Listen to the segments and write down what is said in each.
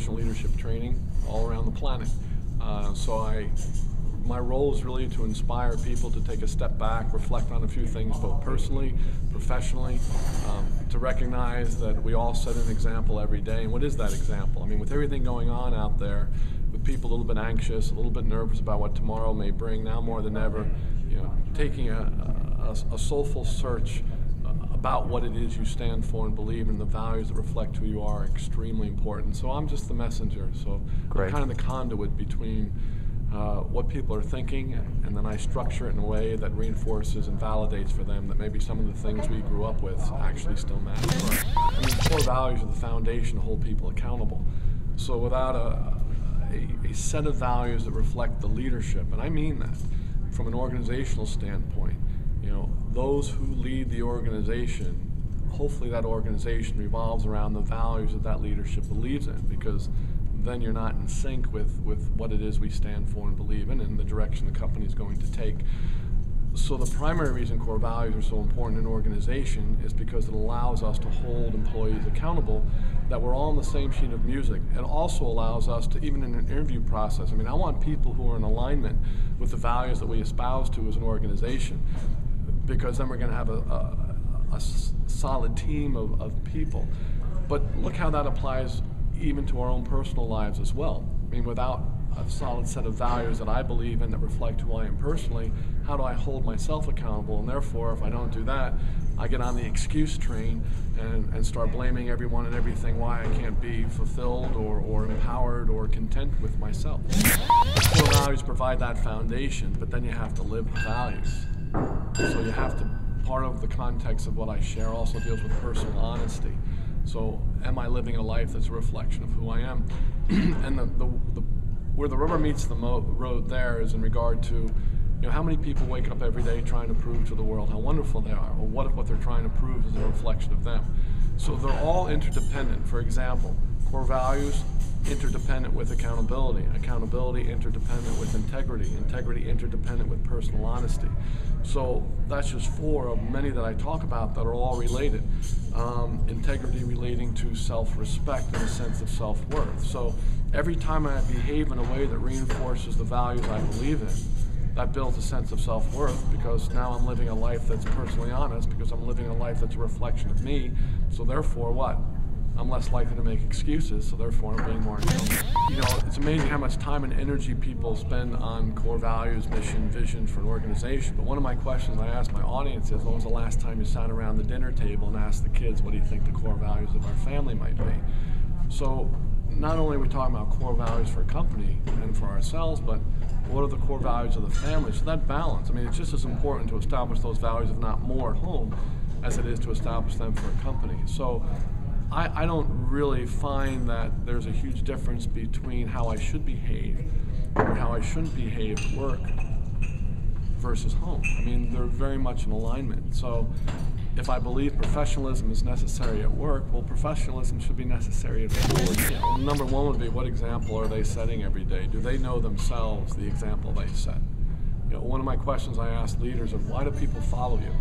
organizational leadership training all around the planet. My role is really to inspire people to take a step back, reflect on a few things, both personally, professionally, to recognize that we all set an example every day. And what is that example? I mean, with everything going on out there, with people a little bit anxious, a little bit nervous about what tomorrow may bring, now more than ever, taking a soulful search about what it is you stand for and believe in, the values that reflect who you are, extremely important. So I'm just the messenger. So I'm kind of the conduit between what people are thinking, and then I structure it in a way that reinforces and validates for them that maybe some of the things we grew up with actually still matter. I mean, core values are the foundation to hold people accountable. So without a set of values that reflect the leadership, and I mean that from an organizational standpoint, those who lead the organization, hopefully that organization revolves around the values that that leadership believes in, because then you're not in sync with what it is we stand for and believe in and the direction the company is going to take. So the primary reason core values are so important in an organization is because it allows us to hold employees accountable, that we're all on the same sheet of music. It also allows us to, even in an interview process, I want people who are in alignment with the values that we espouse to as an organization, because then we're going to have a solid team of people. But look how that applies even to our own personal lives as well. I mean, without a solid set of values that I believe in that reflect who I am personally, how do I hold myself accountable? And therefore, if I don't do that, I get on the excuse train and start blaming everyone and everything why I can't be fulfilled or empowered or content with myself. Core values provide that foundation, but then you have to live the values. So you have to, part of the context of what I share also deals with personal honesty. So am I living a life that's a reflection of who I am? And where the rubber meets the road there is in regard to, how many people wake up every day trying to prove to the world how wonderful they are, or what if what they're trying to prove is a reflection of them? So they're all interdependent. For example, core values interdependent with accountability, accountability interdependent with integrity, integrity interdependent with personal honesty. So that's just four of many that I talk about that are all related. Integrity relating to self-respect and a sense of self-worth. So every time I behave in a way that reinforces the values I believe in, that builds a sense of self-worth, because now I'm living a life that's personally honest, because I'm living a life that's a reflection of me. So therefore what? I'm less likely to make excuses, so therefore I'm being more accountable. It's amazing how much time and energy people spend on core values, mission, vision for an organization. But one of my questions I ask my audience is, when was the last time you sat around the dinner table and asked the kids, what do you think the core values of our family might be? So not only are we talking about core values for a company and for ourselves, but what are the core values of the family? So that balance, it's just as important to establish those values, if not more, at home, as it is to establish them for a company. So I don't really find that there's a huge difference between how I should behave or how I shouldn't behave at work versus home. They're very much in alignment. So if I believe professionalism is necessary at work, well, professionalism should be necessary at home. Number one would be, what example are they setting every day? Do they know themselves the example they set? One of my questions I ask leaders is, why do people follow you?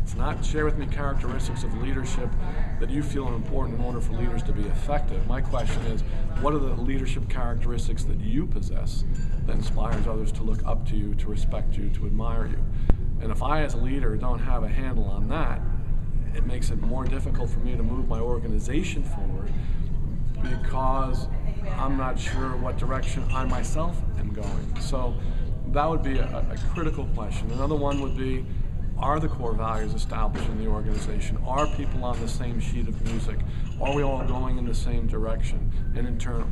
It's not share with me characteristics of leadership that you feel are important in order for leaders to be effective. My question is, what are the leadership characteristics that you possess that inspires others to look up to you, to respect you, to admire you? And if I as a leader don't have a handle on that, it makes it more difficult for me to move my organization forward, because I'm not sure what direction I myself am going. So that would be a critical question. Another one would be, are the core values established in the organization? Are people on the same sheet of music? Are we all going in the same direction? And in turn,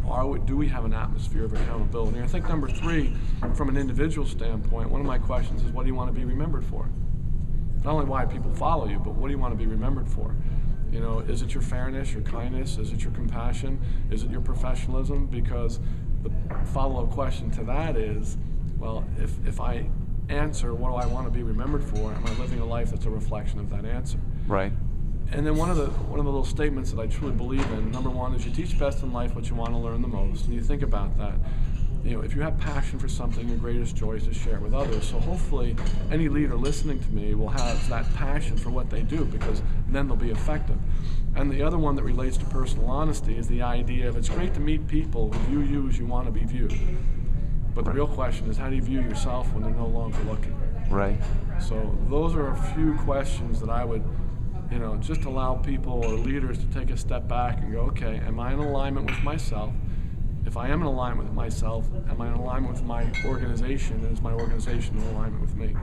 do we have an atmosphere of accountability? I think number three, from an individual standpoint, one of my questions is, what do you want to be remembered for? Not only why people follow you, but what do you want to be remembered for? Is it your fairness, your kindness? Is it your compassion? Is it your professionalism? Because the follow-up question to that is, well, if I answer, what do I want to be remembered for? Am I living a life that's a reflection of that answer? Right. And then one of the little statements that I truly believe in, number one, is you teach best in life what you want to learn the most. And you think about that. if you have passion for something, your greatest joy is to share it with others. So hopefully any leader listening to me will have that passion for what they do, because then they'll be effective. And the other one that relates to personal honesty is the idea of it's great to meet people who view you as you want to be viewed. But the real question is, how do you view yourself when they're no longer looking? Right. So those are a few questions that I would, just allow people or leaders to take a step back and go, okay, am I in alignment with myself? If I am in alignment with myself, am I in alignment with my organization? And is my organization in alignment with me?